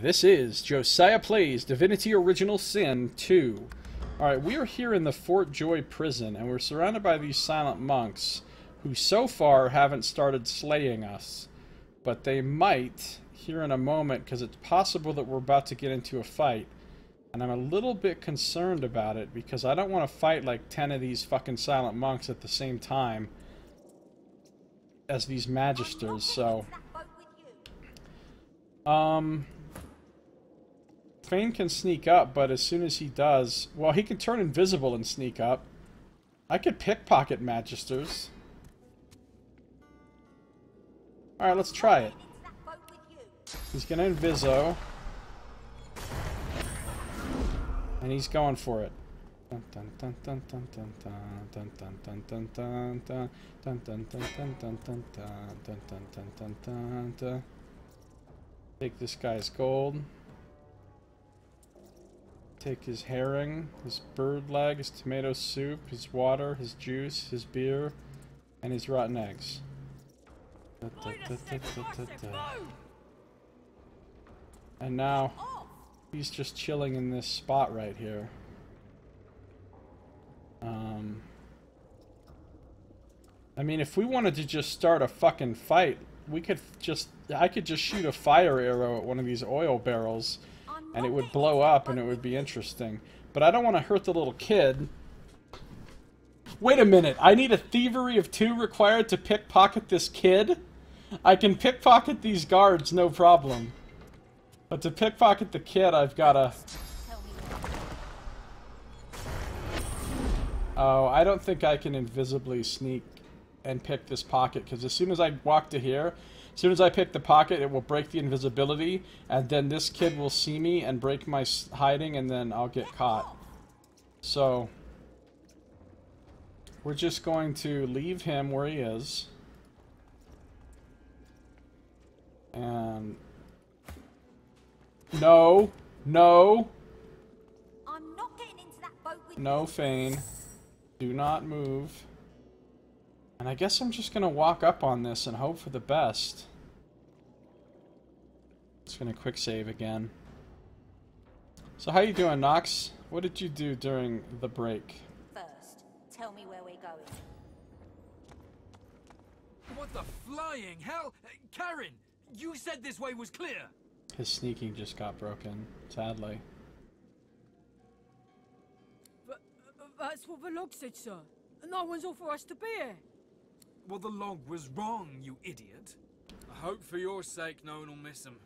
This is Josiah Plays Divinity Original Sin 2. Alright, we are here in the Fort Joy prison, and we're surrounded by these silent monks, who so far haven't started slaying us. But they might here in a moment, because it's possible that we're about to get into a fight. And I'm a little bit concerned about it, because I don't want to fight like 10 of these fucking silent monks at the same time as these magisters, so... Fane can sneak up, but as soon as he does... Well, he can turn invisible and sneak up. I could pickpocket magisters. Alright, let's try it. He's gonna inviso. And he's going for it. Take this guy's gold. Take his herring, his bird leg, his tomato soup, his water, his juice, his beer, and his rotten eggs. And now, he's just chilling in this spot right here. I mean, if we wanted to just start a fucking fight, we could just... I could just shoot a fire arrow at one of these oil barrels, and it would blow up, and it would be interesting. But I don't want to hurt the little kid. Wait a minute, I need a thievery of 2 required to pickpocket this kid? I can pickpocket these guards, no problem. But to pickpocket the kid, I've gotta... Oh, I don't think I can invisibly sneak and pick this pocket, because as soon as I walk to here, as soon as I pick the pocket, it will break the invisibility, and then this kid will see me and break my hiding, and then I'll get caught. So, we're just going to leave him where he is. And... No! No! I'm not getting into that boat with No, Fane. Do not move. And I guess I'm just gonna walk up on this and hope for the best. Just gonna quick save again. So how you doing, Nox? What did you do during the break? First, tell me where we're going. What the flying hell? Karen, you said this way was clear. His sneaking just got broken, sadly. But that's what the log said, sir. No one's offered us to be here. Well, the log was wrong, you idiot. I hope for your sake no one will miss him.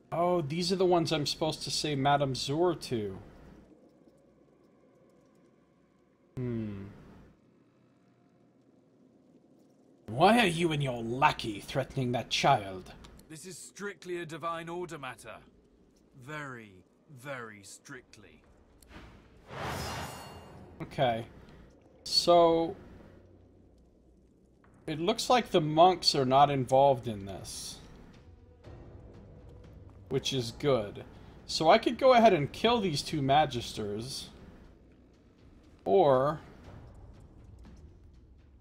Oh, these are the ones I'm supposed to say Madame Zur to. Why are you and your lackey threatening that child? This is strictly a divine order matter. Very, very strictly. Okay. So... it looks like the monks are not involved in this. Which is good. So I could go ahead and kill these 2 magisters. Or...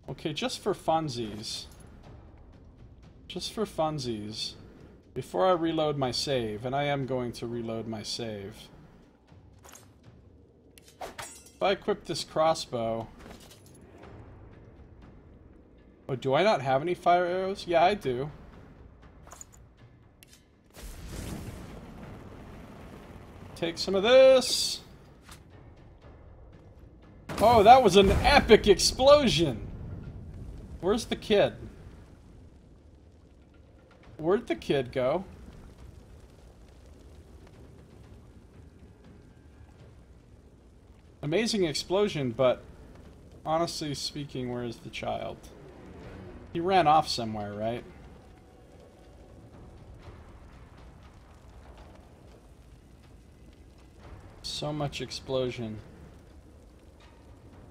okay, just for funsies. Just for funsies. Before I reload my save, and I am going to reload my save. If I equip this crossbow... oh, do I not have any fire arrows? Yeah, I do. Take some of this. Oh, that was an epic explosion! Where's the kid? Where'd the kid go? Amazing explosion, but honestly speaking, where is the child? He ran off somewhere, right? So much explosion.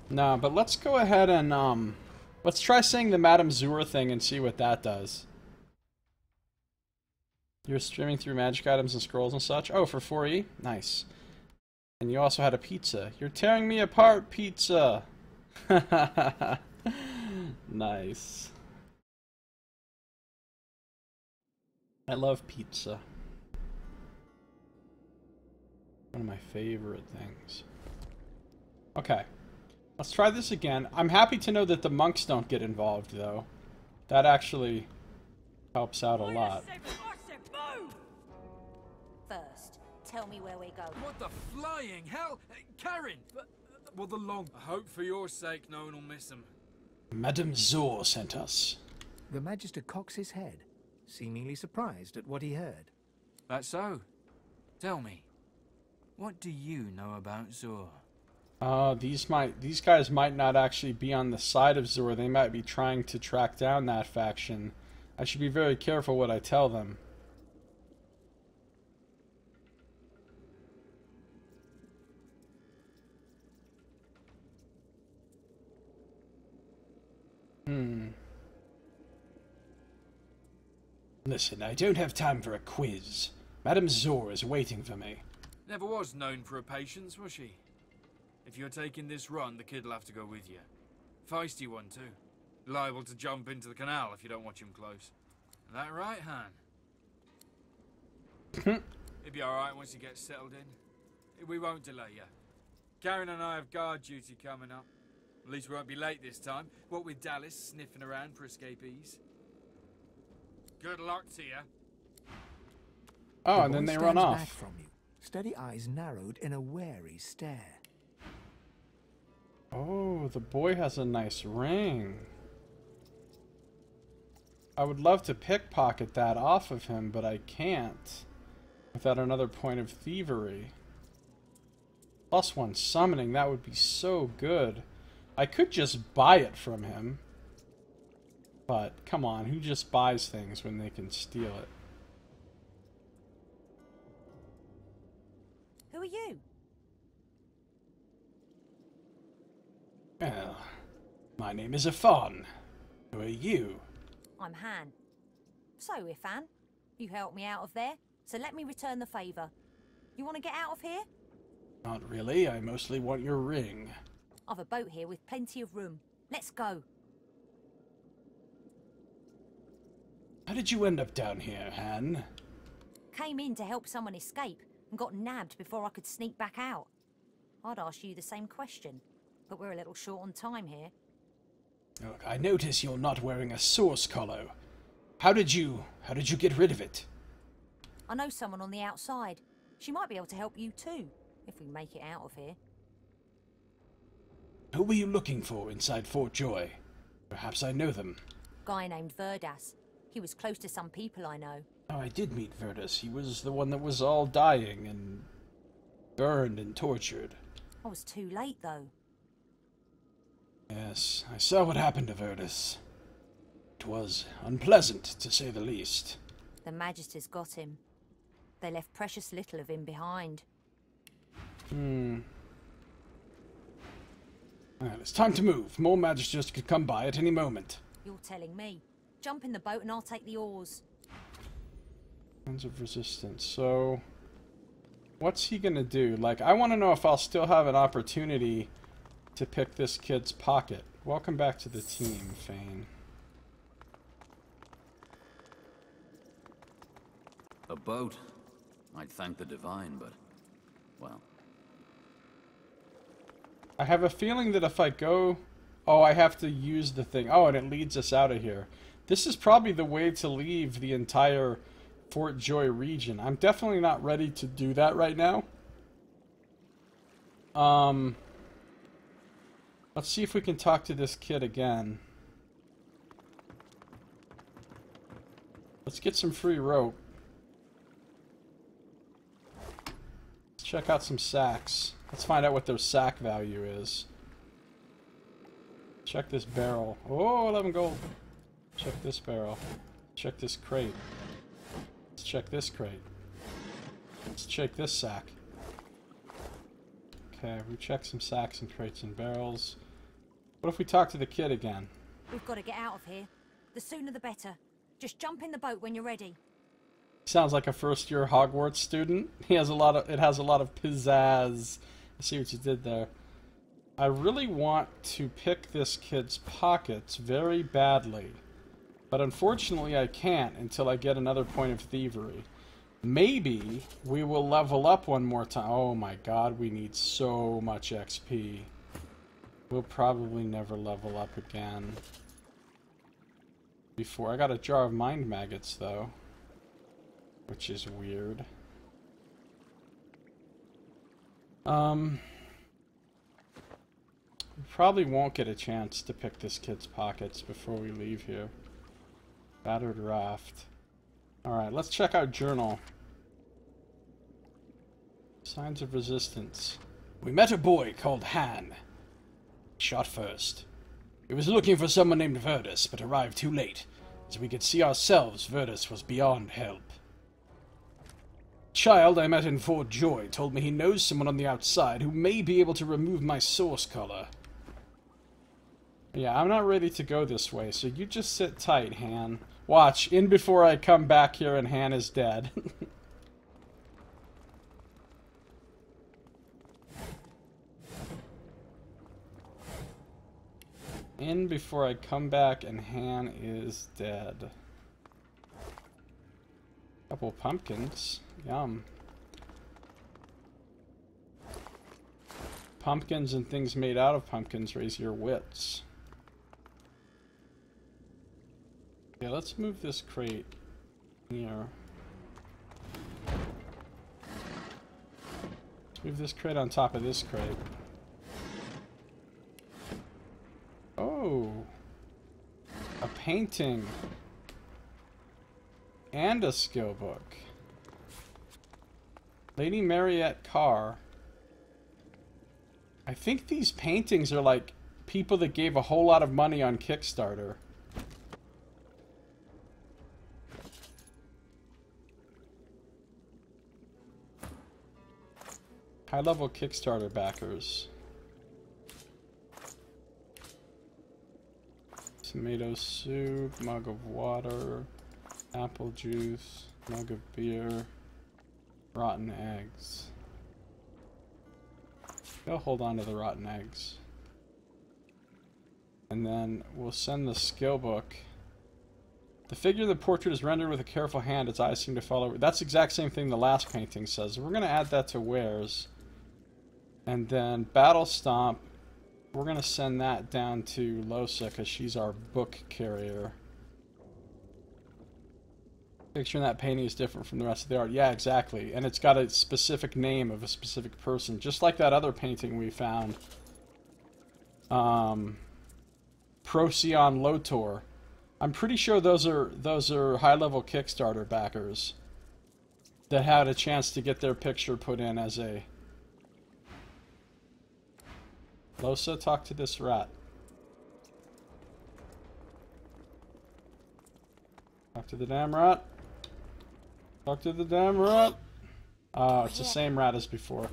No, but let's go ahead and, let's try saying the Madame Zur thing and see what that does. You're streaming through magic items and scrolls and such? Oh, for 4E? Nice. And you also had a pizza. You're tearing me apart, pizza! Nice. I love pizza. One of my favorite things. Okay. Let's try this again. I'm happy to know that the monks don't get involved, though. That actually helps out a lot. First, tell me where we're going. What the flying hell? Karen! Well, the long... I hope for your sake no one will miss him. Madame Zor sent us. The Magister cocks his head, seemingly surprised at what he heard. That's so. Tell me, what do you know about Zor? These guys might not actually be on the side of Zor. They might be trying to track down that faction. I should be very careful what I tell them. Listen, I don't have time for a quiz. Madame Zor is waiting for me. Never was known for her patience, was she? If you're taking this run, the kid'll have to go with you. Feisty one, too. Liable to jump into the canal if you don't watch him close. Is that right, Han? It'll be alright once you get settled in. We won't delay you. Karen and I have guard duty coming up. At least we won't be late this time. What with Dallas sniffing around for escapees. Good luck to you. Oh, and then they run off. Back from you, steady eyes narrowed in a wary stare. Oh, the boy has a nice ring. I would love to pickpocket that off of him, but I can't without another point of thievery. +1 summoning, that would be so good. I could just buy it from him. But, come on, who just buys things when they can steal it? Who are you? Well, my name is Afan. Who are you? I'm Han. So, Ifan, you helped me out of there, so let me return the favour. You want to get out of here? Not really, I mostly want your ring. I've a boat here with plenty of room. Let's go. How did you end up down here, Han? Came in to help someone escape and got nabbed before I could sneak back out. I'd ask you the same question, but we're a little short on time here. Look, I notice you're not wearing a source collar. How did you get rid of it? I know someone on the outside. She might be able to help you too, if we make it out of here. Who were you looking for inside Fort Joy? Perhaps I know them. Guy named Verdas. He was close to some people I know. Oh, I did meet Verdas. He was the one that was all dying and burned and tortured. I was too late, though. Yes, I saw what happened to Verdas. It was unpleasant, to say the least. The Magisters got him. They left precious little of him behind. Well, it's time to move. More Magisters could come by at any moment. You're telling me. Jump in the boat and I'll take the oars. Hands of resistance. So, what's he gonna do? Like, I want to know if I'll still have an opportunity to pick this kid's pocket. Welcome back to the team, Fane. A boat. I'd thank the Divine, but, well. I have a feeling that if I go... Oh, I have to use the thing. Oh, and it leads us out of here. This is probably the way to leave the entire Fort Joy region. I'm definitely not ready to do that right now. Let's see if we can talk to this kid again. Let's get some free rope. Let's check out some sacks. Let's find out what their sack value is. Check this barrel. Oh, 11 gold. Check this barrel. Check this crate. Let's check this crate. Let's check this sack. Okay, we checked some sacks and crates and barrels. What if we talk to the kid again? We've got to get out of here. The sooner the better. Just jump in the boat when you're ready. Sounds like a first-year Hogwarts student. It has a lot of pizzazz. I see what you did there. I really want to pick this kid's pockets very badly. But unfortunately I can't until I get another point of thievery. Maybe we will level up one more time. Oh my god, we need so much XP. We'll probably never level up again. Before. I got a jar of mind maggots though. Which is weird. We probably won't get a chance to pick this kid's pockets before we leave here. Battered raft. Alright, let's check out journal. Signs of resistance. We met a boy called Han. Shot first. He was looking for someone named Verdus, but arrived too late. As we could see ourselves, Verdus was beyond help. Child I met in Fort Joy told me he knows someone on the outside who may be able to remove my source color. Yeah, I'm not ready to go this way, so you just sit tight, Han. Watch, in before I come back here and Han is dead. In before I come back and Han is dead. Couple pumpkins. Yum. Pumpkins and things made out of pumpkins raise your wits. Yeah, let's move this crate here. Let's move this crate on top of this crate. Oh, a painting and a skill book. Lady Mariette Carr. I think these paintings are like people that gave a whole lot of money on Kickstarter. High-level Kickstarter backers. Tomato soup, mug of water, apple juice, mug of beer, rotten eggs. I'll hold on to the rotten eggs. And then we'll send the skill book. The figure in the portrait is rendered with a careful hand, its eyes seem to follow. That's the exact same thing the last painting says. We're going to add that to wares. And then Battle Stomp, we're going to send that down to Losa because she's our book carrier. Picture in that painting is different from the rest of the art. Yeah, exactly. And it's got a specific name of a specific person, just like that other painting we found. Procyon Lotor. I'm pretty sure those are high-level Kickstarter backers that had a chance to get their picture put in as a... Losa, talk to this rat. Talk to the damn rat. Talk to the damn rat. Oh, it's the same rat as before.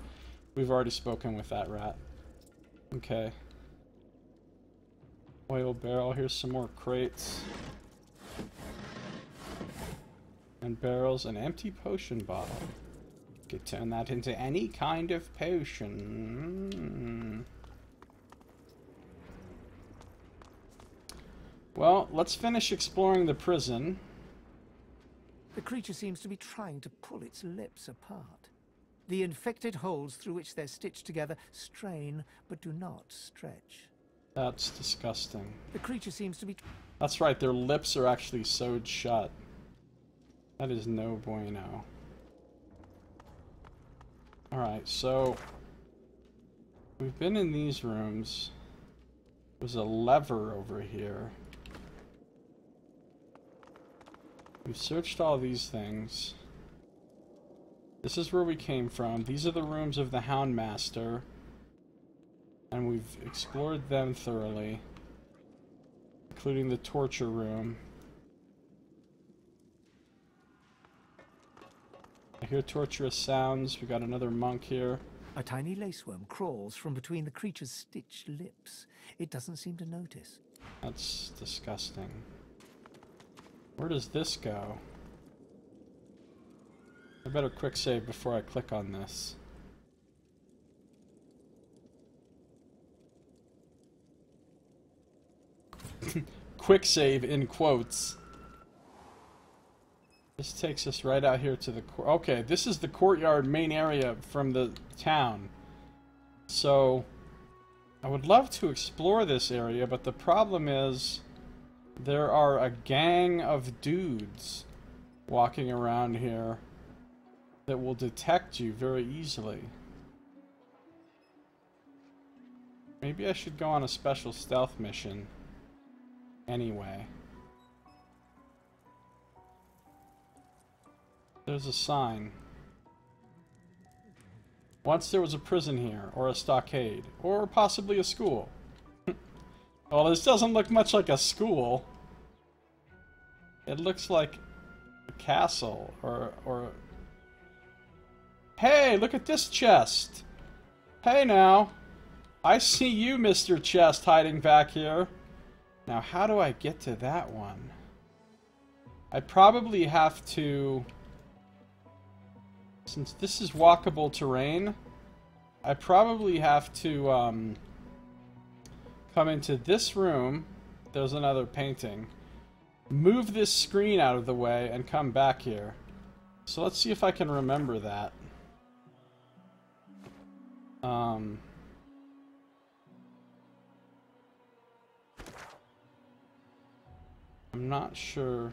We've already spoken with that rat. Okay. Oil barrel. Here's some more crates. And barrels. An empty potion bottle. Could turn that into any kind of potion. Well, let's finish exploring the prison. The creature seems to be trying to pull its lips apart. The infected holes through which they're stitched together strain, but do not stretch. That's disgusting. The creature seems to be... That's right, their lips are actually sewed shut. That is no bueno. Alright, so... we've been in these rooms. There's a lever over here. We've searched all these things. This is where we came from. These are the rooms of the Houndmaster. And we've explored them thoroughly. Including the torture room. I hear torturous sounds. We got another monk here. A tiny laceworm crawls from between the creature's stitched lips. It doesn't seem to notice. That's disgusting. Where does this go? I better quick save before I click on this. Quick save in quotes. This takes us right out here to the court. Okay, this is the courtyard main area from the town. So, I would love to explore this area, but the problem is there are a gang of dudes walking around here that will detect you very easily. Maybe I should go on a special stealth mission anyway. There's a sign. Once there was a prison here, or a stockade, or possibly a school. Well, this doesn't look much like a school. It looks like a castle, or... Hey, look at this chest! Hey now! I see you, Mr. Chest, hiding back here. Now, how do I get to that one? I probably have to... Since this is walkable terrain, I probably have to come into this room. There's another painting. Move this screen out of the way and come back here. So let's see if I can remember that. I'm not sure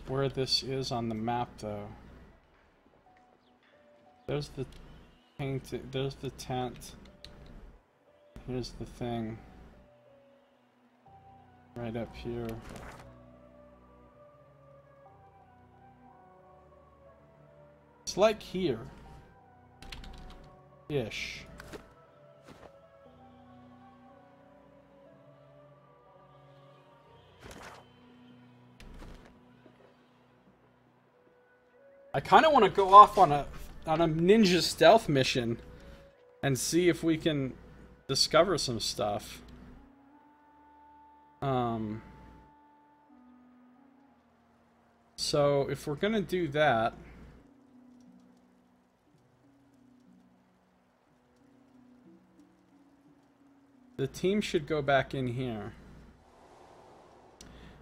where this is on the map, though. There's the painting. There's the tent. Here's the thing. Right up here. It's like here. Ish. I kind of want to go off on a ninja stealth mission and see if we can discover some stuff. So if we're gonna do that, the team should go back in here.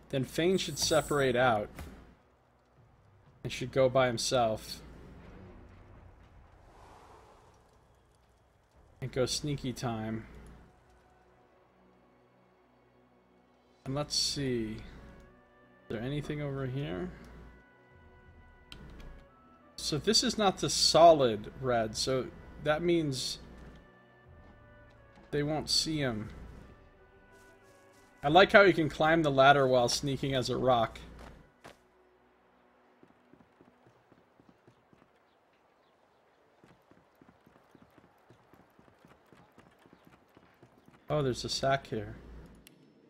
Then Fane should separate out. He should go by himself. And go sneaky time. And let's see. Is there anything over here? So this is not the solid red, so that means they won't see him. I like how you can climb the ladder while sneaking as a rock. Oh, there's a sack here.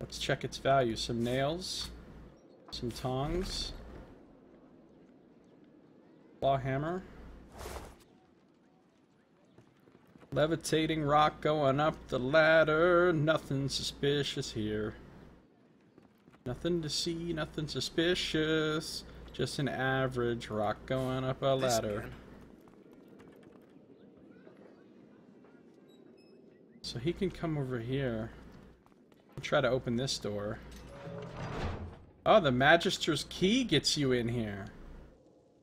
Let's check its value. Some nails. Some tongs. Claw hammer. Levitating rock going up the ladder. Nothing suspicious here. Nothing to see, nothing suspicious. Just an average rock going up a ladder. So he can come over here and try to open this door. Oh, the Magister's key gets you in here.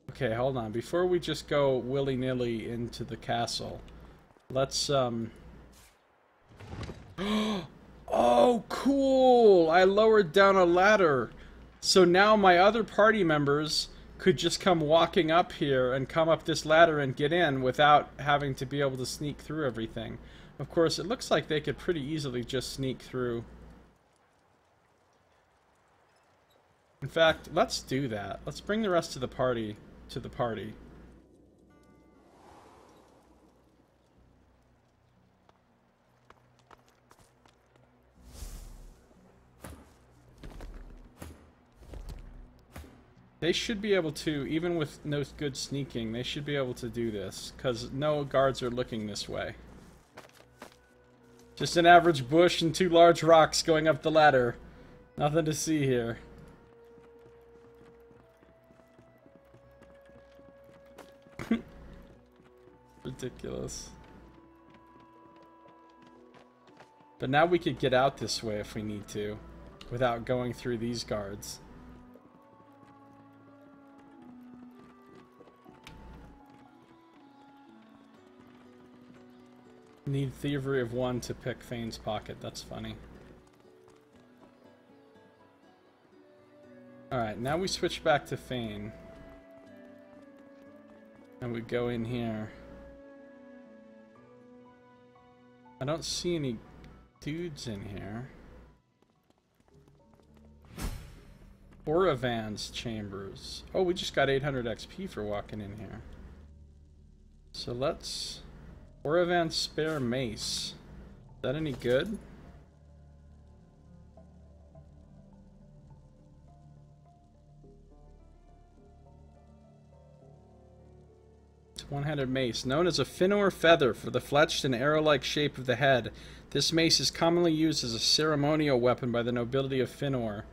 Okay, hold on. Before we just go willy-nilly into the castle, let's, Oh, cool! I lowered down a ladder. So now my other party members could just come walking up here and come up this ladder and get in without having to be able to sneak through everything. Of course, it looks like they could pretty easily just sneak through. In fact, let's do that. Let's bring the rest of the party to the party. They should be able to, even with no good sneaking, they should be able to do this, because no guards are looking this way. Just an average bush and two large rocks going up the ladder. Nothing to see here. Ridiculous. But now we could get out this way if we need to, without going through these guards. Need thievery of 1 to pick Fane's pocket. That's funny. Alright, now we switch back to Fane. And we go in here. I don't see any dudes in here. Oravan's chambers. Oh, we just got 800 XP for walking in here. So let's... Oravan's spare mace. Is that any good? One-handed mace, known as a Finor feather for the fletched and arrow-like shape of the head. This mace is commonly used as a ceremonial weapon by the nobility of Finor.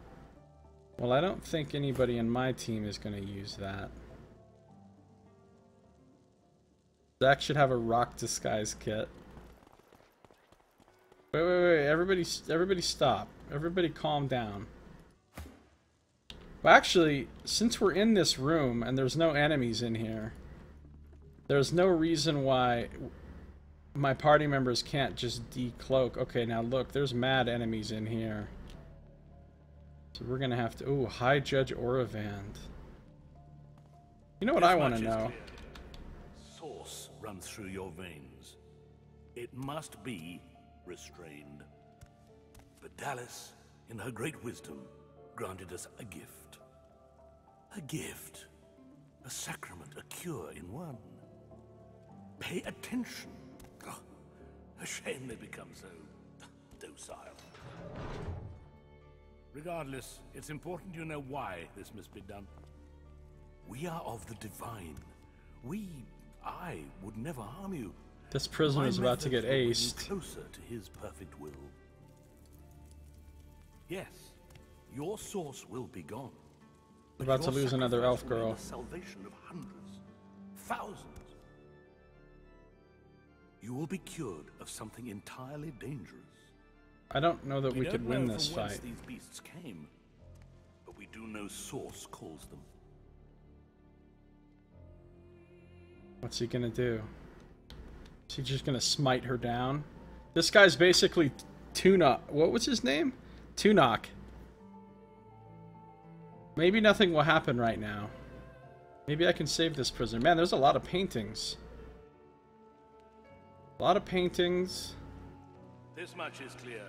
Well, I don't think anybody in my team is going to use that. Zach should have a rock disguise kit. Wait. Everybody stop. Everybody calm down. Well, actually, since we're in this room and there's no enemies in here, there's no reason why my party members can't just decloak. Okay, now look, there's mad enemies in here. So we're gonna have to... Ooh, High Judge Oravand. You know what I want to know? Source runs through your veins. It must be restrained. But Dallas, in her great wisdom, granted us a gift. A gift. A sacrament, a cure in one. Pay attention. Oh, a shame they become so docile. Regardless, it's important you know why this must be done. We are of the divine. I would never harm you. This prisoner is about to get aced. Closer to his perfect will. Yes, your source will be gone. We're about to lose another elf sacrifice will mean girl. the salvation of hundreds, thousands. You will be cured of something entirely dangerous. I don't know that we could win this from whence fight. these beasts came, but we do know source calls them. What's he gonna do? Is he just gonna smite her down? This guy's basically Tuna. What was his name? Tunok. Maybe nothing will happen right now. Maybe I can save this prisoner. Man, there's a lot of paintings. A lot of paintings. This much is clear.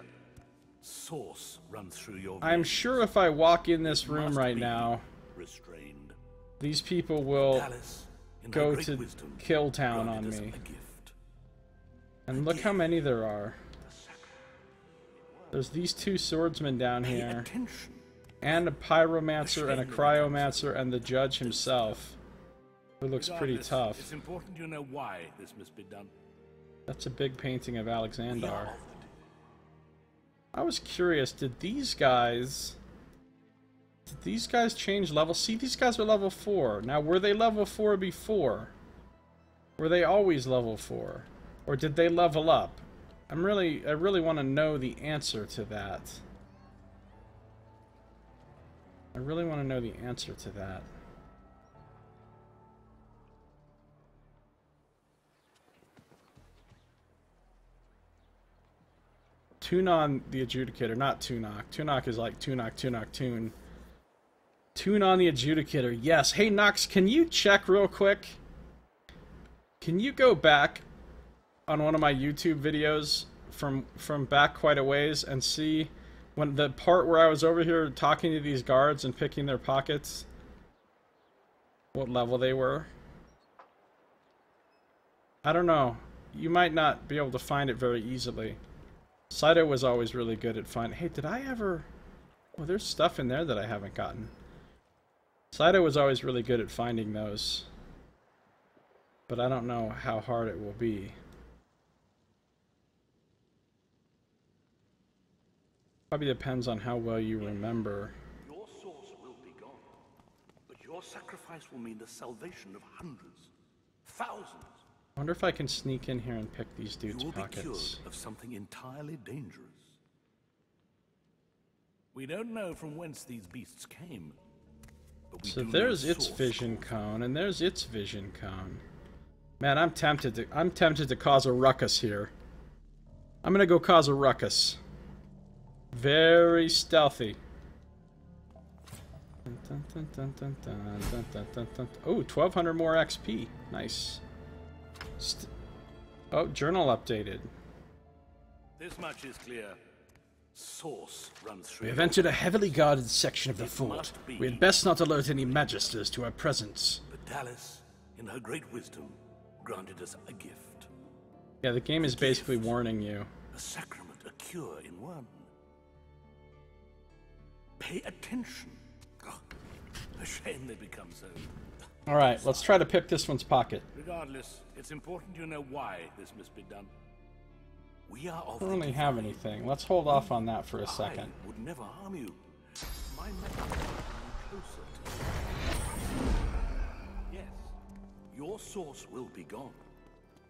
Source runs through your I'm veins. sure if I walk in this room Must right be now, restrained. these people will Dallas, in her go great to wisdom, Kill Town granted on us me. a gift. And look how many there are. There's these two swordsmen down Pay here, attention. and a pyromancer and a cryomancer and the judge himself, who looks pretty Regardless, tough. It's important you know why this must be done. That's a big painting of We are Alexander. of the I was curious, did these guys change level? See, these guys are level 4. Now, were they level 4 before? Were they always level 4? Or did they level up? I really want to know the answer to that. I really want to know the answer to that. Tunon the Adjudicator, not Tunok. Tunok is like Tunok, Tune. Tunon the Adjudicator, yes. Hey, Nox, can you check real quick? Can you go back on one of my YouTube videos from back quite a ways and see when the part where I was over here talking to these guards and picking their pockets, what level they were? I don't know. You might not be able to find it very easily. Saito was always really good at finding... Hey, did I ever... Well, there's stuff in there that I haven't gotten. Saito was always really good at finding those. But I don't know how hard it will be. Probably depends on how well you remember. Your source will be gone, but your sacrifice will mean the salvation of hundreds, thousands. I wonder if I can sneak in here and pick these dudes' You will be pockets. cured of something entirely dangerous. We don't know from whence these beasts came, but we So do there's know its source vision calls cone, and there's its vision cone. Man, I'm tempted to cause a ruckus here. I'm gonna go cause a ruckus. Very stealthy. Oh, 1,200 more XP. Nice. Oh, journal updated. This much is clear. Source runs through. We have entered a heavily guarded section of the fort. We had best not alert any magisters to our presence. But Dallas, in her great wisdom, granted us a gift. Yeah, the game is basically warning you. A sacrament, a cure in one. Pay attention. Oh, a shame they become so. Alright, let's try to pick this one's pocket. Regardless, it's important you know why this must be done. We are of I don't really have anything. Let's hold off on that for a second. I would never harm you. My method will bring you closer to. Yes, your source will be gone,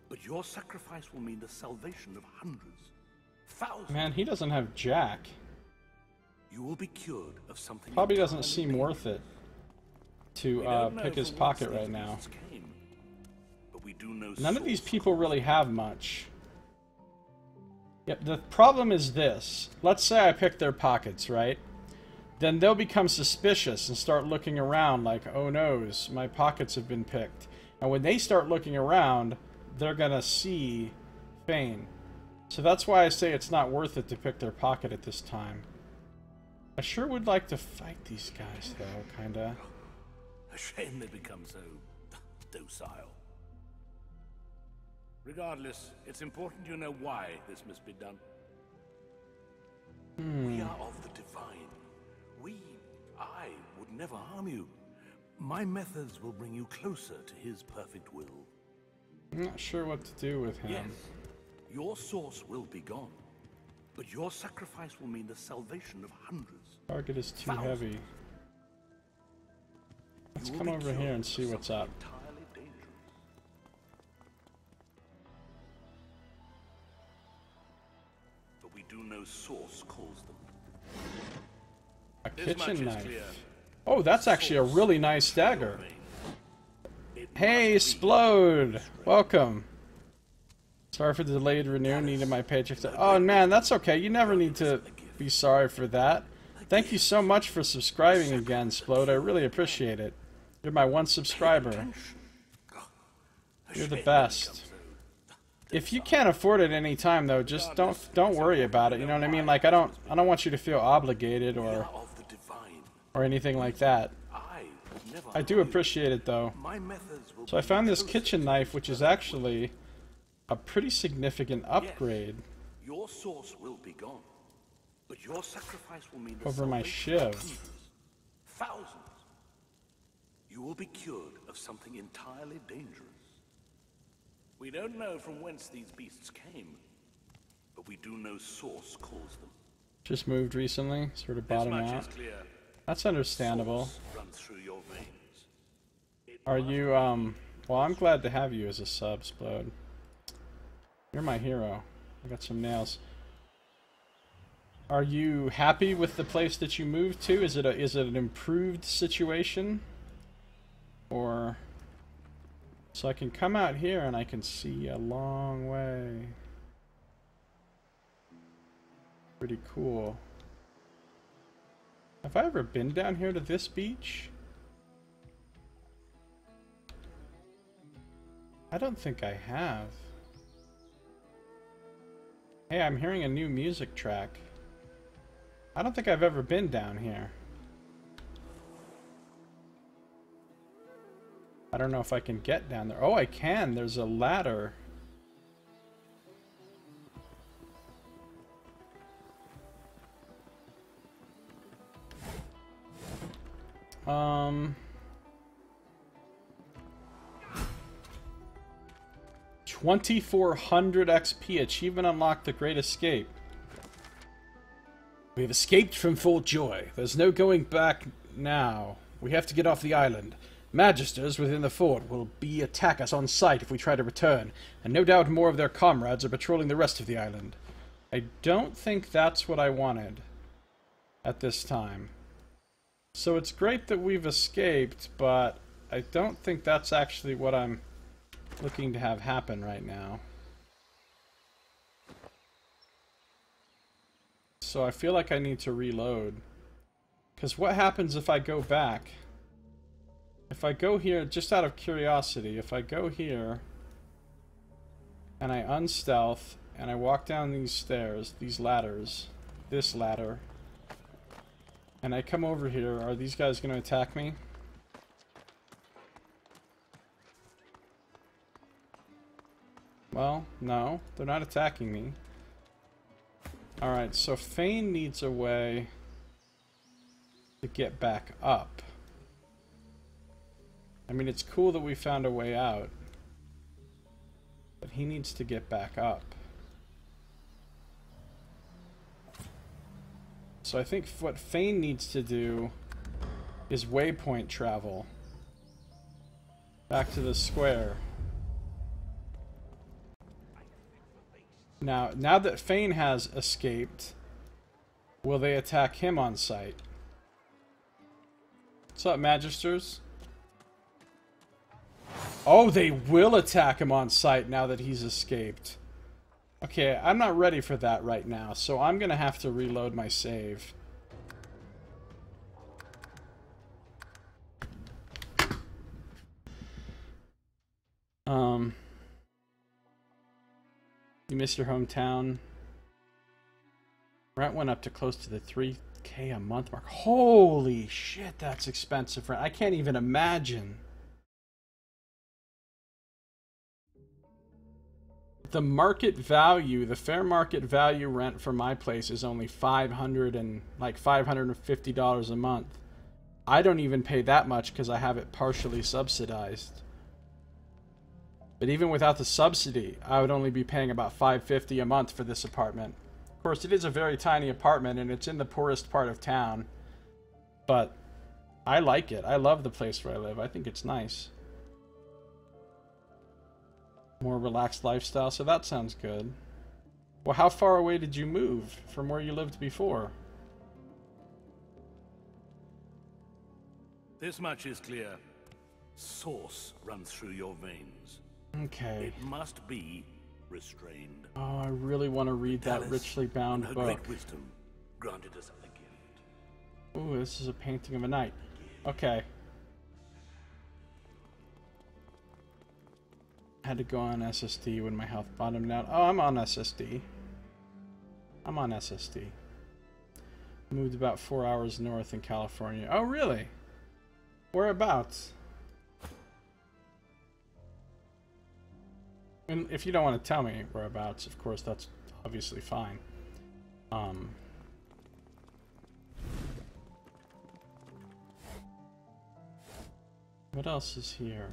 but your sacrifice will mean the salvation of hundreds, thousands. Man, he doesn't have Jack. You will be cured of something. Probably doesn't seem worth it to pick his pocket right now. None of these people really have much. Yep, the problem is this. Let's say I pick their pockets, right? Then they'll become suspicious and start looking around like, oh noes, my pockets have been picked. And when they start looking around, they're gonna see Fane. So that's why I say it's not worth it to pick their pocket at this time. I sure would like to fight these guys, though, kinda. A shame they become so docile. Regardless, it's important you know why this must be done. We are of the divine. I would never harm you. My methods will bring you closer to his perfect will. I'm not sure what to do with him. Yes, your source will be gone, but your sacrifice will mean the salvation of hundreds. Target is too heavy. Let's come over here and see what's up. But we do know source calls them. A kitchen knife. Oh, that's actually a really nice dagger. Hey, Splode! Welcome. Sorry for the delayed renew. Needed my paycheck to... Oh, man, that's okay. You never need to be sorry for that. Thank you so much for subscribing again, Splode. I really appreciate it. You're my one subscriber. You're the best. If you can't afford it any time, though, just don't worry about it. You know what I mean? Like I don't want you to feel obligated or anything like that. I do appreciate it, though. So I found this kitchen knife, which is actually a pretty significant upgrade Your source will be gone, but your sacrifice will mean over my shiv. Thousands. You will be cured of something entirely dangerous. We don't know from whence these beasts came, but we do know source calls them. Just moved recently, sort of bottom out. That's understandable. Are you, well, I'm glad to have you as a sub, Splode. You're my hero. I got some nails. Are you happy with the place that you moved to? Is it an improved situation? Or... So I can come out here and I can see a long way. Pretty cool. Have I ever been down here to this beach? I don't think I have. Hey, I'm hearing a new music track. I don't think I've ever been down here. I don't know if I can get down there. Oh, I can. There's a ladder. Um... 2,400 XP. Achievement unlocked. The Great Escape. We have escaped from Fort Joy. There's no going back now. We have to get off the island. Magisters within the fort will attack us on sight if we try to return, and no doubt more of their comrades are patrolling the rest of the island. I don't think that's what I wanted at this time. So it's great that we've escaped, but I don't think that's actually what I'm looking to have happen right now. So I feel like I need to reload. Because what happens if I go back? If I go here, just out of curiosity, if I go here and I unstealth and I walk down these stairs, these ladders, this ladder, and I come over here, are these guys going to attack me? Well, no, they're not attacking me. Alright, so Fane needs a way to get back up. I mean, it's cool that we found a way out, but he needs to get back up. So I think what Fane needs to do is waypoint travel back to the square. Now that Fane has escaped, will they attack him on sight? What's up, Magisters? Oh, they will attack him on sight now that he's escaped. Okay, I'm not ready for that right now, so I'm gonna have to reload my save. You miss your hometown. Rent went up to close to the $3K a month mark. Holy shit, that's expensive rent. I can't even imagine. The market value, the fair market value rent for my place is only $550 a month. I don't even pay that much because I have it partially subsidized. But even without the subsidy, I would only be paying about $550 a month for this apartment. Of course, it is a very tiny apartment and it's in the poorest part of town. But I like it. I love the place where I live. I think it's nice. More relaxed lifestyle, so that sounds good. Well, how far away did you move from where you lived before? This much is clear. Source runs through your veins. Okay. It must be restrained. Oh, I really want to read that richly bound her book. Great wisdom granted us a gift. Ooh, this is a painting of a knight. Okay. I had to go on SSD when my health bottomed out. Oh, I'm on SSD. I'm on SSD. Moved about 4 hours north in California. Oh, really? Whereabouts? And if you don't want to tell me whereabouts, of course, that's obviously fine. What else is here?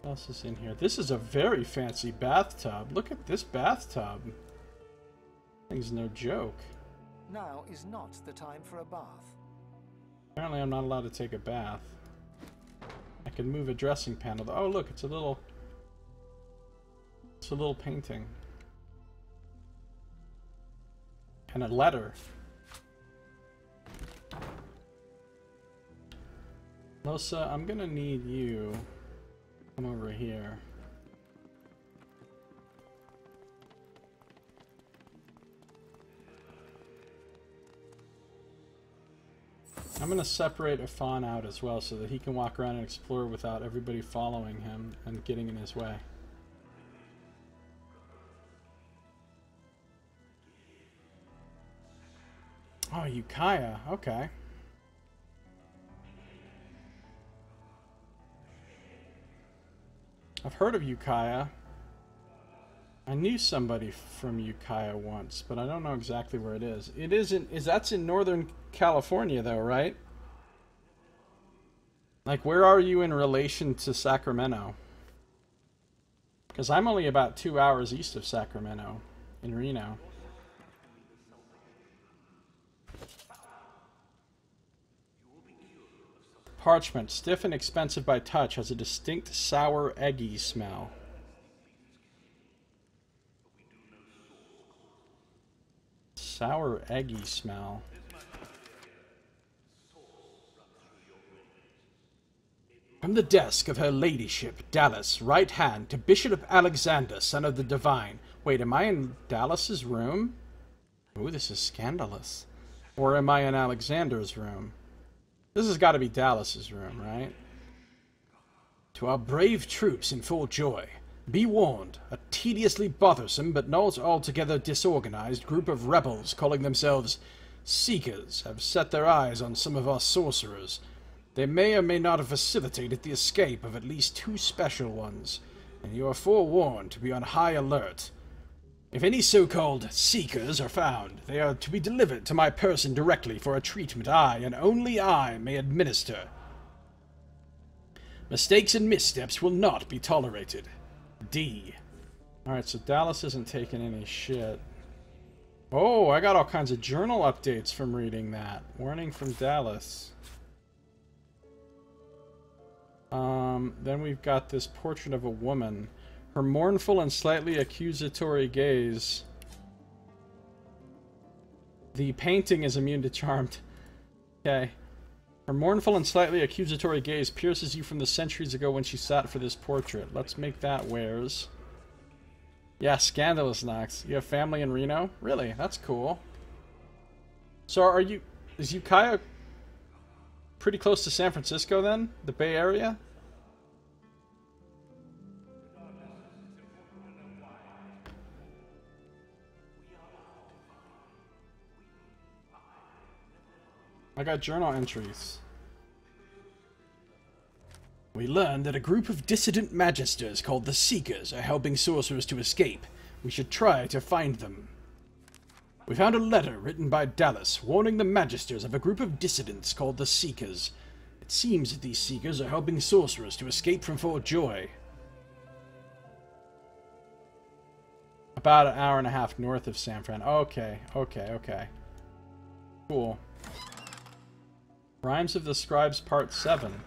What else is in here? This is a very fancy bathtub. Look at this bathtub. Thing's no joke. Now is not the time for a bath. Apparently I'm not allowed to take a bath. I can move a dressing panel. Oh, look, it's a little painting. And a letter. Losa, I'm gonna need you. Come over here. I'm going to separate Afan out as well so that he can walk around and explore without everybody following him and getting in his way. Oh, Ukiah. Okay. I've heard of Ukiah. I knew somebody from Ukiah once, but I don't know exactly where it is. It isn't. That's in Northern California, though, right? Like, where are you in relation to Sacramento? Because I'm only about 2 hours east of Sacramento, in Reno. Parchment, stiff and expensive by touch, has a distinct sour, eggy smell. Sour, eggy smell. From the desk of her ladyship, Dallas, right hand to Bishop Alexander, son of the Divine, Wait, am I in Dallas's room? Ooh, this is scandalous. Or am I in Alexander's room? This has got to be Dallas's room, right? To our brave troops in Fort Joy, be warned, a tediously bothersome but not altogether disorganized group of rebels calling themselves Seekers have set their eyes on some of our sorcerers. They may or may not have facilitated the escape of at least 2 special ones, and you are forewarned to be on high alert. If any so-called Seekers are found, they are to be delivered to my person directly for a treatment I, and only I, may administer. Mistakes and missteps will not be tolerated. D. Alright, so Dallas isn't taking any shit. Oh, I got all kinds of journal updates from reading that. Warning from Dallas. Then we've got this portrait of a woman. Her mournful and slightly accusatory gaze. The painting is immune to charmed. Okay. Her mournful and slightly accusatory gaze pierces you from the centuries ago when she sat for this portrait. Let's make that wares. Yeah, scandalous, Nox. You have family in Reno? Really? That's cool. So are you... Is Ukiah pretty close to San Francisco then? The Bay Area? I got journal entries. We learned that a group of dissident magisters called the Seekers are helping sorcerers to escape. We should try to find them. We found a letter written by Dallas warning the magisters of a group of dissidents called the Seekers. It seems that these Seekers are helping sorcerers to escape from Fort Joy. About an hour and a half north of San Fran. Okay. Cool. Rhymes of the Scribes Part 7.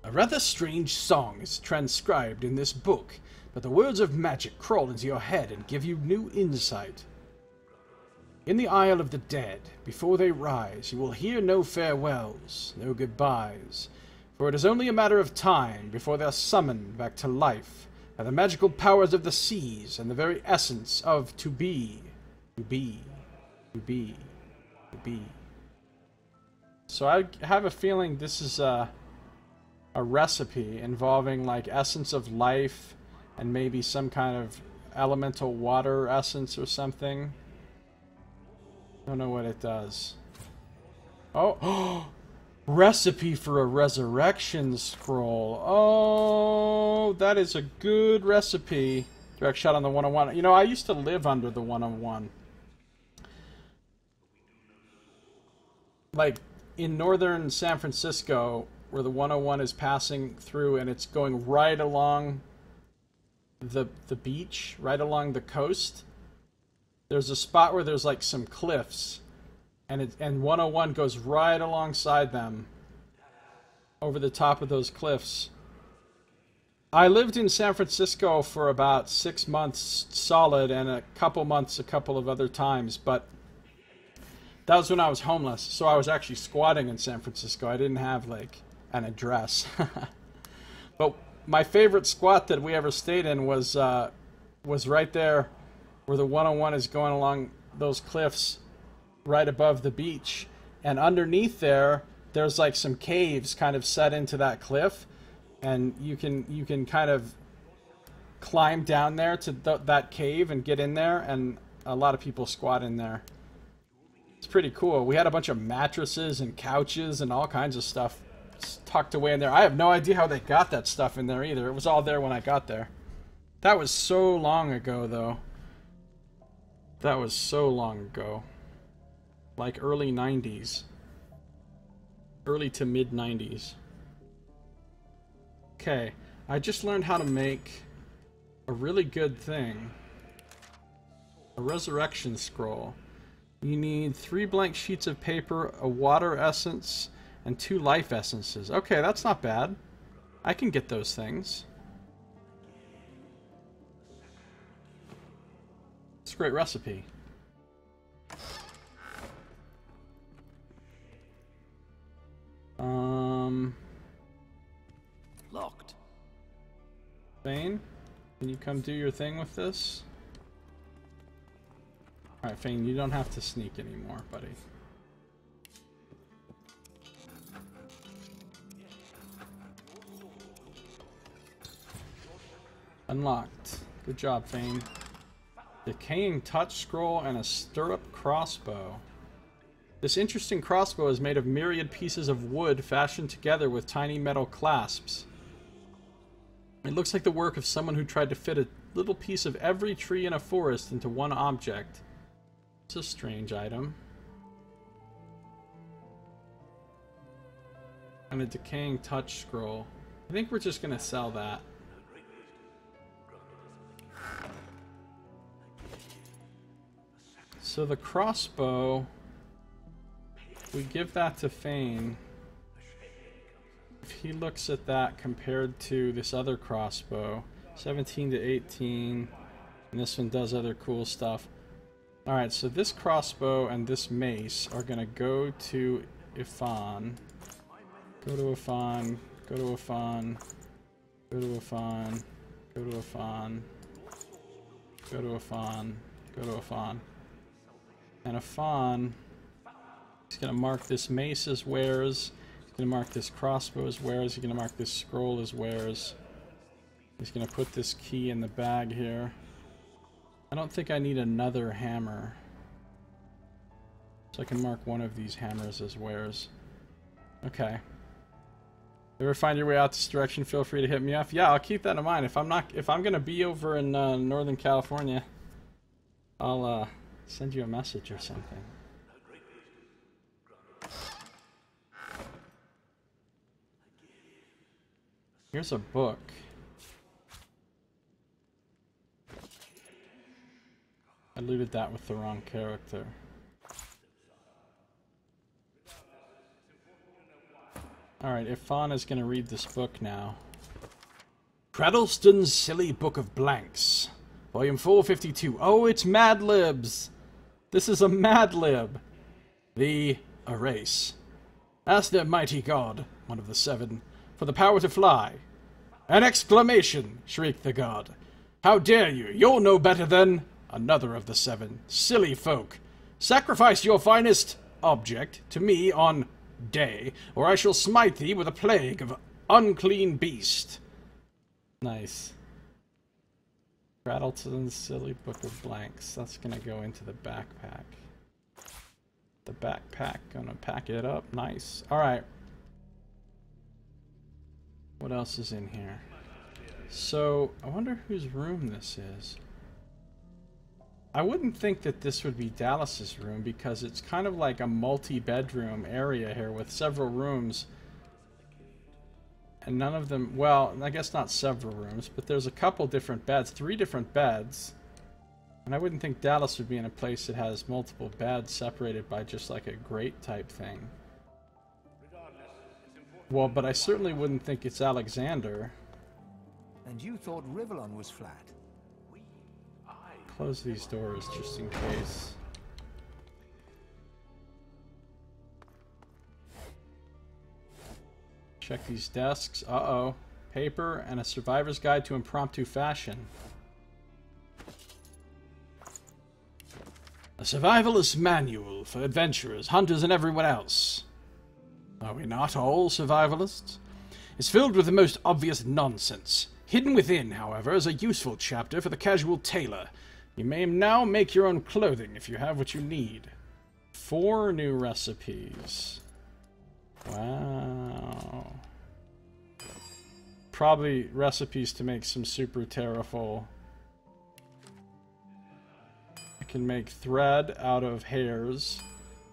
A rather strange song is transcribed in this book, but the words of magic crawl into your head and give you new insight. In the Isle of the Dead, before they rise, you will hear no farewells, no goodbyes, for it is only a matter of time before they are summoned back to life by the magical powers of the seas and the very essence of to be. To be. So I have a feeling this is a recipe involving like essence of life and maybe some kind of elemental water essence or something. Don't know what it does. Oh, recipe for a resurrection scroll. Oh, that is a good recipe. Direct shot on the 101. You know, I used to live under the 101. Like in northern San Francisco, where the 101 is passing through and it's going right along the beach, right along the coast. There's a spot where there's like some cliffs, and 101 goes right alongside them, over the top of those cliffs. I lived in San Francisco for about 6 months solid, and a couple months a couple of other times, but that was when I was homeless, so I was actually squatting in San Francisco. I didn't have like an address. But my favorite squat that we ever stayed in was right there where the 101 is going along those cliffs right above the beach, and underneath there's like some caves kind of set into that cliff, and you can kind of climb down there to that cave and get in there, and a lot of people squat in there. It's pretty cool. We had a bunch of mattresses and couches and all kinds of stuff tucked away in there. I have no idea how they got that stuff in there either. It was all there when I got there. That was so long ago, though. That was so long ago. Like early 90s. Early to mid 90s. Okay, I just learned how to make a really good thing. A resurrection scroll. You need 3 blank sheets of paper, a water essence, and 2 life essences. Okay, that's not bad. I can get those things. It's a great recipe. Locked. Can you come do your thing with this? Alright, Fane, you don't have to sneak anymore, buddy. Unlocked. Good job, Fane. Decaying touch scroll and a stirrup crossbow. This interesting crossbow is made of myriad pieces of wood fashioned together with tiny metal clasps. It looks like the work of someone who tried to fit a little piece of every tree in a forest into one object. It's a strange item. And a decaying touch scroll. I think we're just gonna sell that. So the crossbow, we give that to Fane. If he looks at that compared to this other crossbow, 17 to 18, and this one does other cool stuff. Alright, so this crossbow and this mace are gonna go to Ifan. Go to Ifan, go to Ifan, go to Ifan, go to Ifan, go to Ifan, go to Ifan. And Ifan, he's gonna mark this mace as wares. He's gonna mark this crossbow as wares. He's gonna mark this scroll as wares. He's gonna put this key in the bag here. I don't think I need another hammer. So I can mark one of these hammers as wares. Okay. Ever find your way out this direction, feel free to hit me up. Yeah, I'll keep that in mind. If I'm gonna be over in Northern California, I'll send you a message or something. Here's a book. I looted that with the wrong character. Alright, Ifan is going to read this book now. Cradleston's Silly Book of Blanks. Volume 452. Oh, it's Mad Libs! This is a Mad Lib. The Erase. Ask their mighty god, one of the seven, for the power to fly. An exclamation, shrieked the god. How dare you? You're no better than another of the seven. Silly folk. Sacrifice your finest object to me on day, or I shall smite thee with a plague of unclean beast. Nice. Rattleton's Silly Book of Blanks. That's gonna go into the backpack. The backpack, gonna pack it up. Nice. Alright. What else is in here? So, I wonder whose room this is. I wouldn't think that this would be Dallas's room because it's kind of like a multi-bedroom area here with several rooms. And none of them, well, I guess not several rooms, but there's a couple different beds, 3 different beds. And I wouldn't think Dallas would be in a place that has multiple beds separated by just like a grate type thing. Well, but I certainly wouldn't think it's Alexander. And you thought Rivellon was flat? Close these doors just in case. Check these desks. Uh-oh. Paper and a survivor's guide to impromptu fashion. A survivalist manual for adventurers, hunters, and everyone else. Are we not all survivalists? It's filled with the most obvious nonsense. Hidden within, however, is a useful chapter for the casual tailor. You may now make your own clothing if you have what you need. 4 new recipes. Wow. Probably recipes to make some super terraful. I can make thread out of hairs.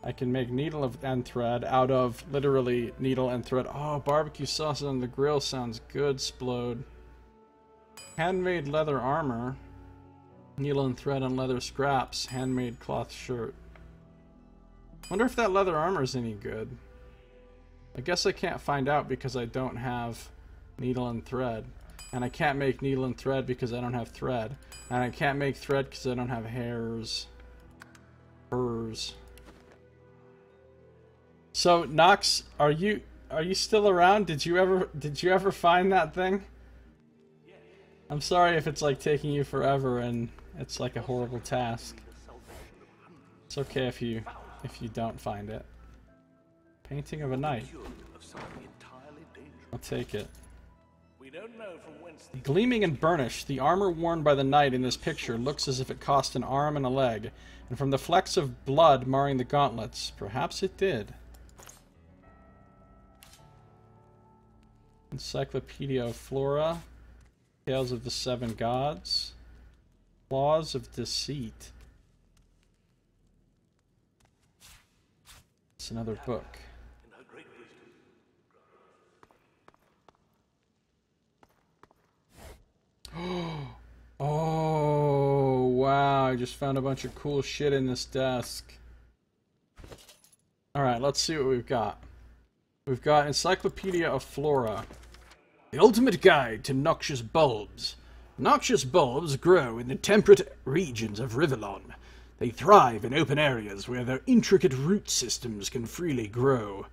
I can make needle and thread out of literally needle and thread. Oh, barbecue sauce on the grill sounds good, Splode. Handmade leather armor. Needle and thread on leather scraps. Handmade cloth shirt. Wonder if that leather armor is any good. I guess I can't find out because I don't have needle and thread. And I can't make needle and thread because I don't have thread. And I can't make thread because I don't have hairs. Hers. So Nox, are you still around? Did you ever find that thing? I'm sorry if it's like taking you forever and it's like a horrible task. It's okay if you don't find it. Painting of a knight. I'll take it. Gleaming and burnished, the armor worn by the knight in this picture looks as if it cost an arm and a leg, and from the flecks of blood marring the gauntlets, perhaps it did. Encyclopedia of Flora, Tales of the Seven Gods, Claws of Deceit. It's another book. Oh, wow, I just found a bunch of cool shit in this desk. Alright, let's see what we've got. We've got Encyclopedia of Flora. The ultimate guide to noxious bulbs. Noxious bulbs grow in the temperate regions of Rivellon. They thrive in open areas where their intricate root systems can freely grow.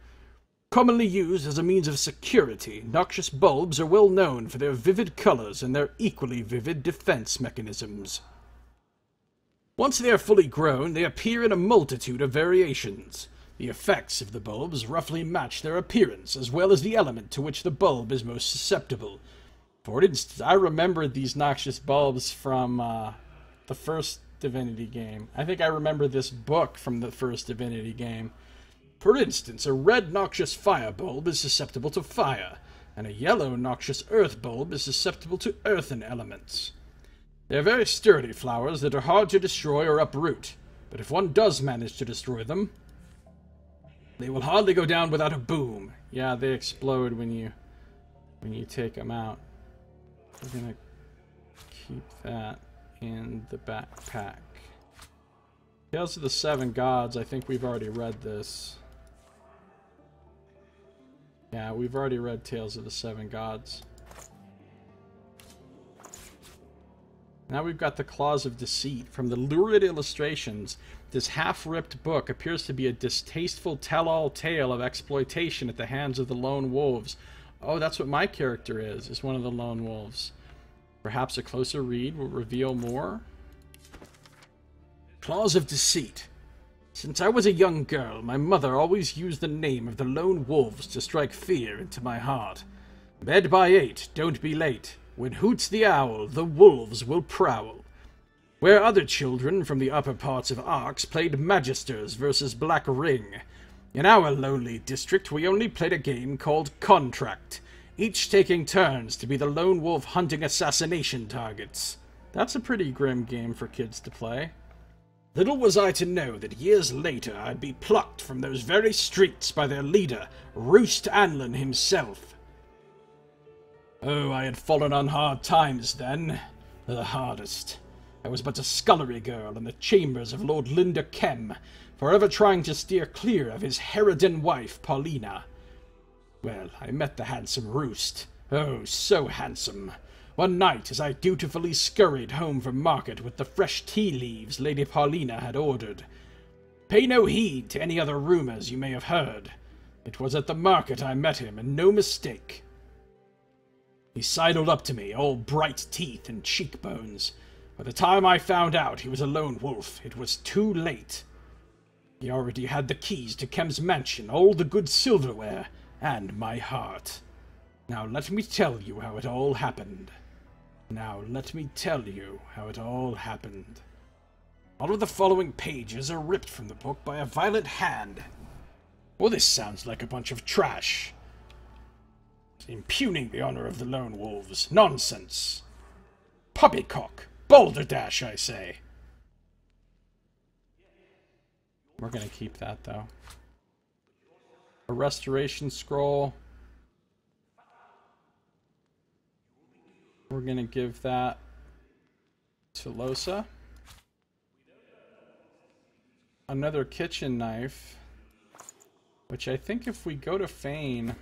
Commonly used as a means of security, noxious bulbs are well known for their vivid colors and their equally vivid defense mechanisms. Once they are fully grown, they appear in a multitude of variations. The effects of the bulbs roughly match their appearance, as well as the element to which the bulb is most susceptible. For instance, I remembered these noxious bulbs from the first Divinity game. I think I remember this book from the first Divinity game. For instance, a red noxious fire bulb is susceptible to fire, and a yellow noxious earth bulb is susceptible to earthen elements. They are very sturdy flowers that are hard to destroy or uproot, but if one does manage to destroy them, they will hardly go down without a boom. Yeah, they explode when you take them out. We're gonna keep that in the backpack. Tales of the Seven Gods, I think we've already read this. Yeah, we've already read Tales of the Seven Gods. Now we've got the Claws of Deceit. From the lurid illustrations, this half-ripped book appears to be a distasteful tell-all tale of exploitation at the hands of the lone wolves. Oh, that's what my character is one of the lone wolves. Perhaps a closer read will reveal more. Claws of Deceit. Since I was a young girl, my mother always used the name of the lone wolves to strike fear into my heart. Bed by 8, don't be late. When hoots the owl, the wolves will prowl. Where other children from the upper parts of Arx played Magisters versus Black Ring, in our lonely district we only played a game called Contract, each taking turns to be the lone wolf hunting assassination targets. That's a pretty grim game for kids to play. Little was I to know that years later I'd be plucked from those very streets by their leader, Roost Anlin himself. Oh, I had fallen on hard times then. The hardest. I was but a scullery girl in the chambers of Lord Linder Kem, forever trying to steer clear of his Herodin wife, Paulina. Well, I met the handsome Roost. Oh, so handsome. One night, as I dutifully scurried home from market with the fresh tea leaves Lady Paulina had ordered. Pay no heed to any other rumors you may have heard. It was at the market I met him, and no mistake. He sidled up to me, all bright teeth and cheekbones. By the time I found out he was a lone wolf, it was too late. He already had the keys to Kem's mansion, all the good silverware, and my heart. Now let me tell you how it all happened. All of the following pages are ripped from the book by a violent hand. Well, this sounds like a bunch of trash. Impugning the honor of the lone wolves. Nonsense. Poppycock. Balderdash, I say. We're gonna keep that, though. A restoration scroll. We're gonna give that to Losa. Another kitchen knife. Which I think if we go to Fane...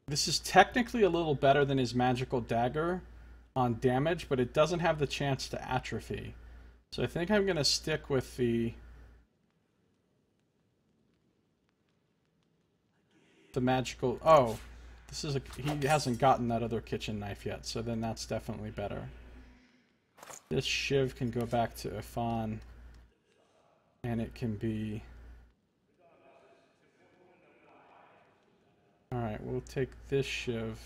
This is technically a little better than his magical dagger on damage, but it doesn't have the chance to atrophy. So I think I'm going to stick with the magical... Oh, This is he hasn't gotten that other kitchen knife yet, so then that's definitely better. This shiv can go back to Ifan, and it can be... Alright, we'll take this shiv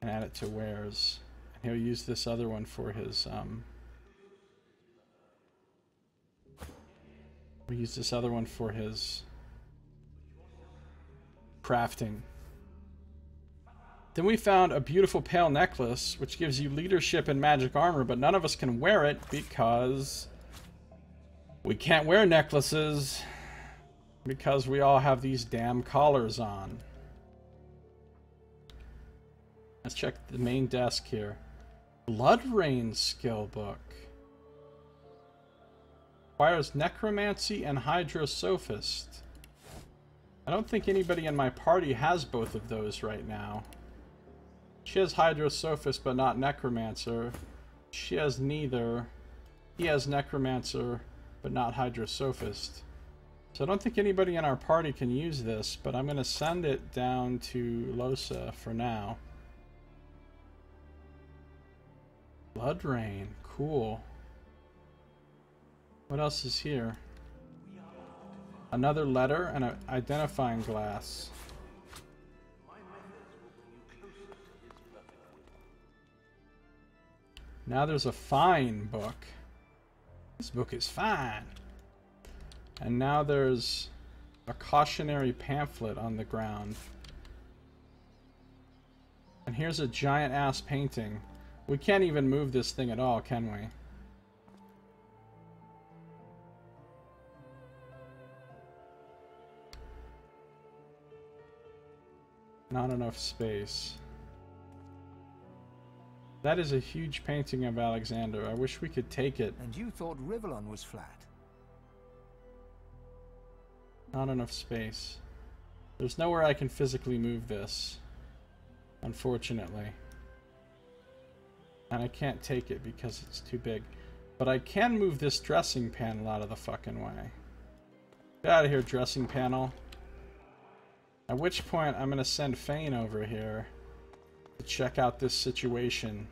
and add it to Wares. And he'll use this other one for his, we'll use this other one for his crafting. Then we found a beautiful pale necklace, which gives you leadership and magic armor, but none of us can wear it because we can't wear necklaces because we all have these damn collars on. Let's check the main desk here. Blood Rain skill book. Requires necromancy and hydrosophist. I don't think anybody in my party has both of those right now. She has hydrosophist but not necromancer. She has neither. He has necromancer but not hydrosophist. So I don't think anybody in our party can use this, but I'm going to send it down to Losa for now. Blood Rain, cool. What else is here? Another letter and an identifying glass. Now there's a fine book. This book is fine. And now there's a cautionary pamphlet on the ground. And here's a giant ass painting. We can't even move this thing at all, can we? Not enough space. That is a huge painting of Alexander. I wish we could take it. And you thought Rivellon was flat? Not enough space. There's nowhere I can physically move this, unfortunately. And I can't take it because it's too big. But I can move this dressing panel out of the fucking way. Get out of here, dressing panel. At which point, I'm going to send Fane over here to check out this situation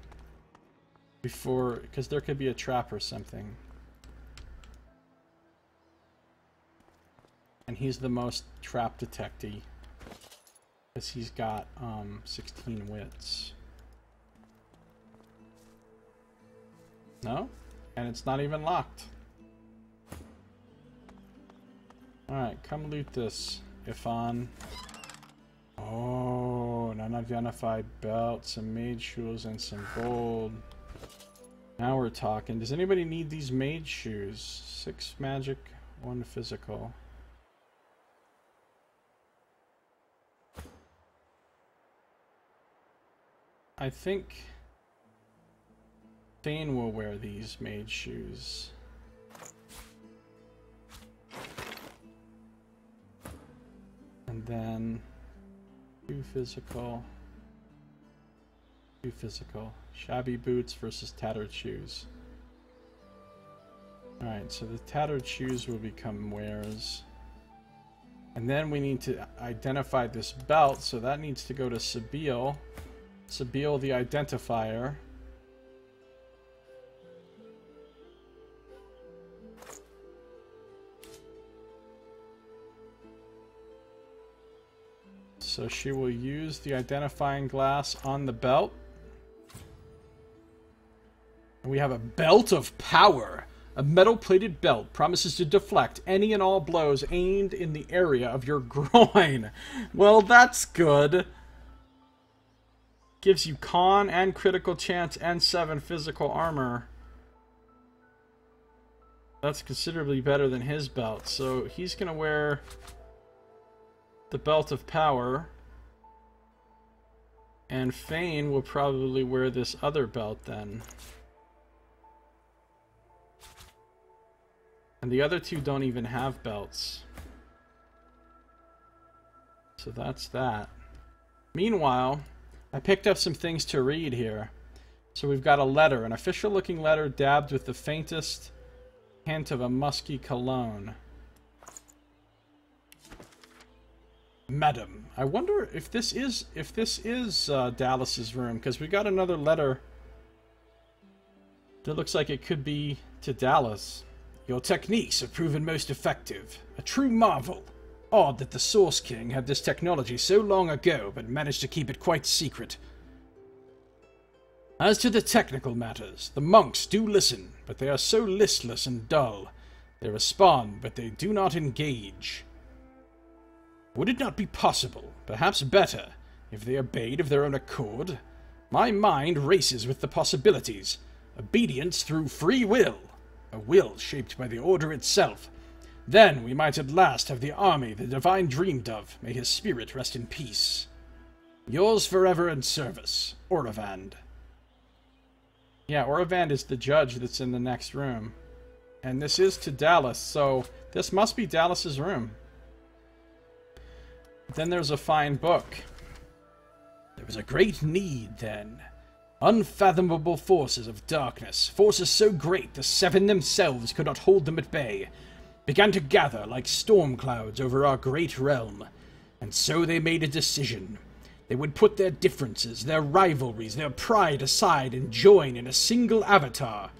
before, because there could be a trap or something. And he's the most trap detecty because he's got 16 wits. No? And it's not even locked. Alright, come loot this, Ifan. Oh, an unidentified belt, some mage shoes, and some gold. Now we're talking. Does anybody need these mage shoes? 6 magic, 1 physical. I think Thane will wear these mage shoes. And then 2 physical. 2 physical. Shabby boots versus tattered shoes. Alright, so the tattered shoes will become wares. And then we need to identify this belt, so that needs to go to Sabile. Sabile the identifier. So she will use the identifying glass on the belt. And we have a belt of power. A metal-plated belt promises to deflect any and all blows aimed in the area of your groin. Well, that's good. Gives you con and critical chance and 7 physical armor. That's considerably better than his belt. So he's going to wear the belt of power. And Fane will probably wear this other belt then. And the other two don't even have belts. So that's that. Meanwhile, I picked up some things to read here. So we've got a letter, an official looking letter dabbed with the faintest hint of a musky cologne. Madam, I wonder if this is Dallas's room, because we got another letter that looks like it could be to Dallas. Your techniques have proven most effective. A true marvel. Odd that the Source King had this technology so long ago, but managed to keep it quite secret. As to the technical matters, the monks do listen, but they are so listless and dull. They respond, but they do not engage. Would it not be possible, perhaps better, if they obeyed of their own accord? My mind races with the possibilities. Obedience through free will. A will shaped by the Order itself. Then we might at last have the army the Divine dreamed of. May his spirit rest in peace. Yours forever in service, Oravand. Yeah, Oravand is the judge that's in the next room. And this is to Dallas, so this must be Dallas's room. Then there's a fine book. There was a great need then. Unfathomable forces of darkness, forces so great the Seven themselves could not hold them at bay, began to gather like storm clouds over our great realm. And so they made a decision. They would put their differences, their rivalries, their pride aside and join in a single avatar.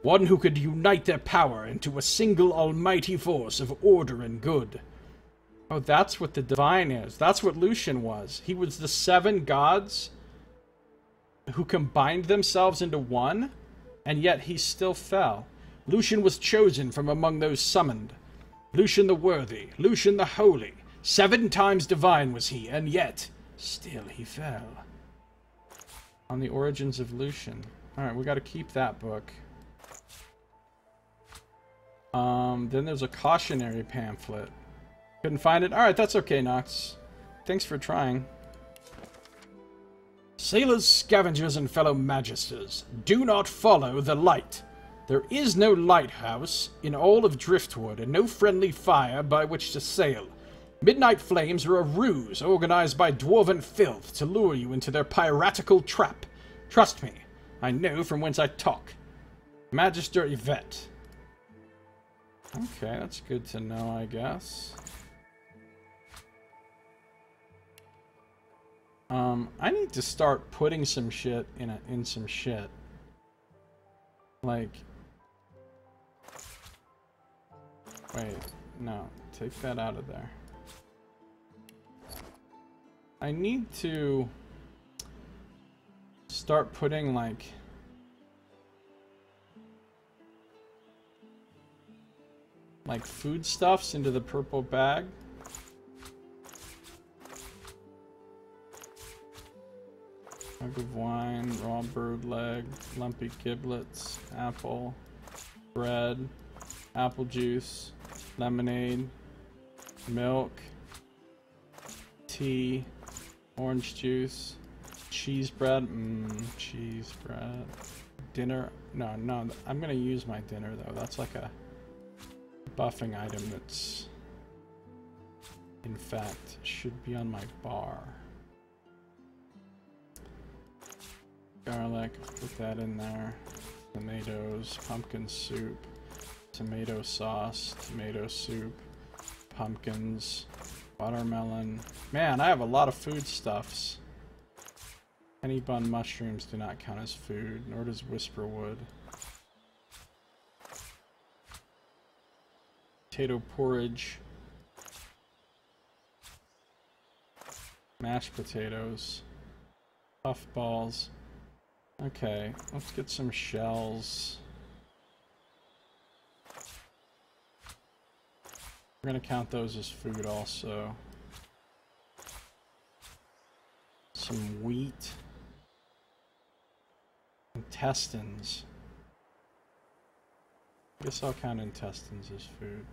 One who could unite their power into a single almighty force of order and good. Oh, that's what the Divine is. That's what Lucian was. He was the 7 gods who combined themselves into one, and yet he still fell. Lucian was chosen from among those summoned. Lucian the worthy, Lucian the holy. 7 times divine was he, and yet still he fell. On the origins of Lucian. Alright, we gotta keep that book. Then there's a cautionary pamphlet. Couldn't find it? Alright, that's okay, Nox. Thanks for trying. Sailors, scavengers, and fellow magisters, do not follow the light. There is no lighthouse in all of Driftwood, and no friendly fire by which to sail. Midnight flames are a ruse organized by dwarven filth to lure you into their piratical trap. Trust me, I know from whence I talk. Magister Yvette. Okay, that's good to know, I guess. I need to start putting some shit in some shit. Like, wait, no, take that out of there. I need to start putting like foodstuffs into the purple bag. Mug of wine, raw bird leg, lumpy giblets, apple, bread, apple juice, lemonade, milk, tea, orange juice, cheese bread, cheese bread, dinner, no, I'm gonna use my dinner though, that's like a buffing item that's, in fact, should be on my bar. Garlic, put that in there. Tomatoes, pumpkin soup, tomato sauce, tomato soup, pumpkins, watermelon. Man, I have a lot of foodstuffs. Honey bun mushrooms do not count as food, nor does whisperwood. Potato porridge. Mashed potatoes. Puffballs. Okay, let's get some shells. We're gonna count those as food also. Some wheat. Intestines. I guess I'll count intestines as food.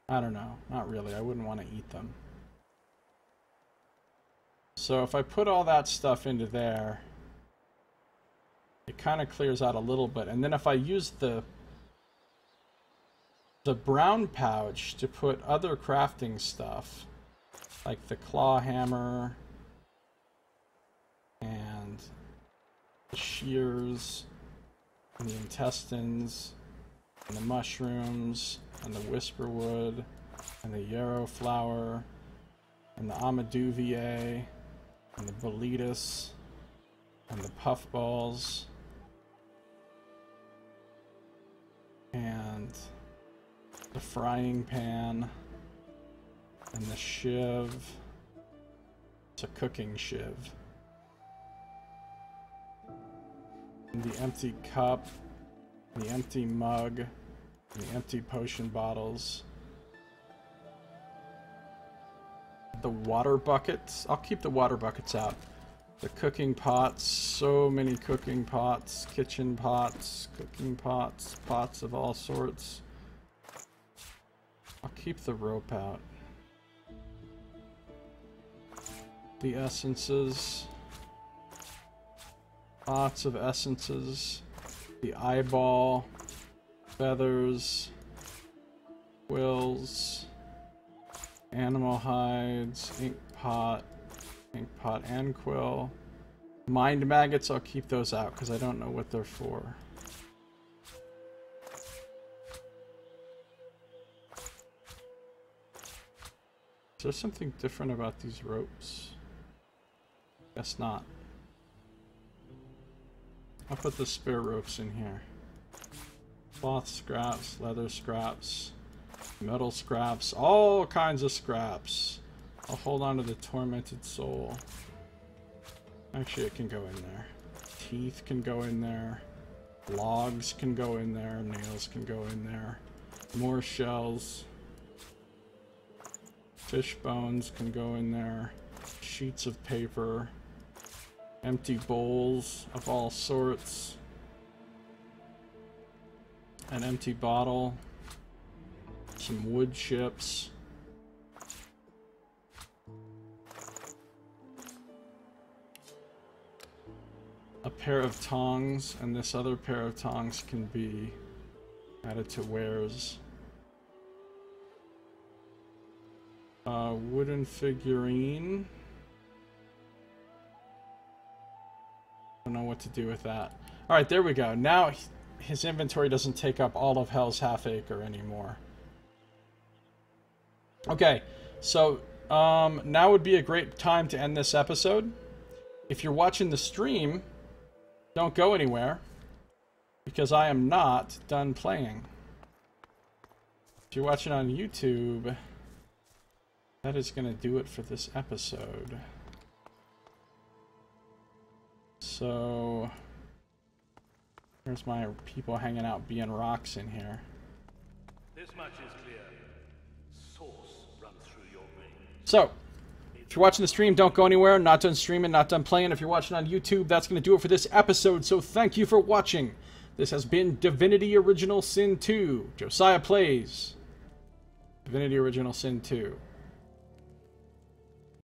I don't know, not really, I wouldn't want to eat them. So if I put all that stuff into there, it kind of clears out a little bit. And then if I use the brown pouch to put other crafting stuff, like the claw hammer and the shears and the intestines and the mushrooms and the whisperwood and the yarrow flower and the Amaduvier, and the Velitas, and the Puffballs, and the Frying Pan, and the Shiv. It's a cooking Shiv. And the empty cup, the empty mug, and the empty potion bottles. The water buckets. I'll keep the water buckets out. The cooking pots. So many cooking pots. Kitchen pots. Cooking pots. Pots of all sorts. I'll keep the rope out. The essences. Lots of essences. The eyeball. Feathers. Quills. Animal hides. Ink pot and quill. Mind maggots, I'll keep those out because I don't know what they're for. Is there something different about these ropes? Guess not. I'll put the spare ropes in here. Cloth scraps, leather scraps, metal scraps, all kinds of scraps. I'll hold on to the tormented soul. Actually, it can go in there. Teeth can go in there. Logs can go in there. Nails can go in there. More shells. Fish bones can go in there. Sheets of paper. Empty bowls of all sorts. An empty bottle. Some wood chips. A pair of tongs, and this other pair of tongs can be added to wares. A wooden figurine. Don't know what to do with that. Alright, there we go. Now his inventory doesn't take up all of Hell's Half Acre anymore. Okay, so now would be a great time to end this episode. If you're watching the stream, don't go anywhere, because I am not done playing. If you're watching on YouTube, that is going to do it for this episode. So, there's my people hanging out being rocks in here. This much is clear. Source runs through your veins. So, if you're watching the stream, don't go anywhere. Not done streaming, not done playing. If you're watching on YouTube, that's going to do it for this episode. So thank you for watching. This has been Divinity Original Sin 2. Josiah Plays. Divinity Original Sin 2.